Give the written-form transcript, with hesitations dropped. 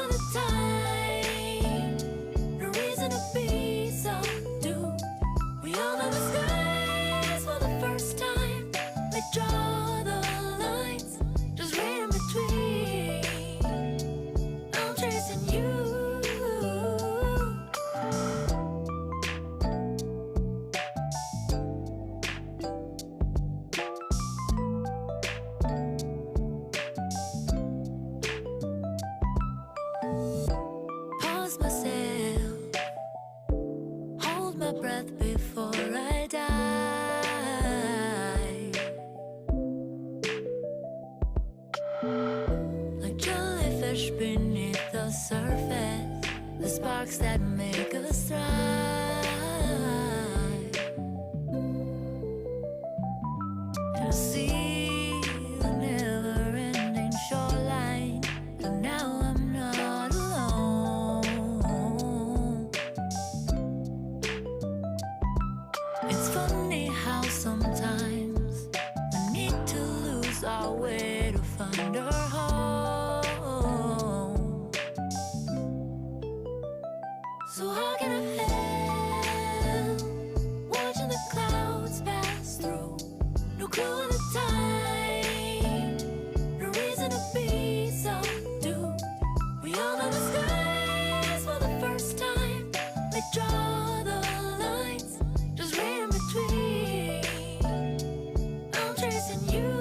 of the time, no reason to be so due. We all know the skies for the first time. They draw the lines, just right in between. I'm chasing you. Pause myself, hold my breath before I die. Like jellyfish beneath the surface, the sparks that make us thrive. And I see the never-ending shoreline, but now I'm not alone. It's funny how sometimes we need to lose our way to find our home. So how can I help watching the clouds pass through? No clue of the time, no reason to be so due. We all know the skies for the first time. They draw the lines, just right in between. I'm chasing you.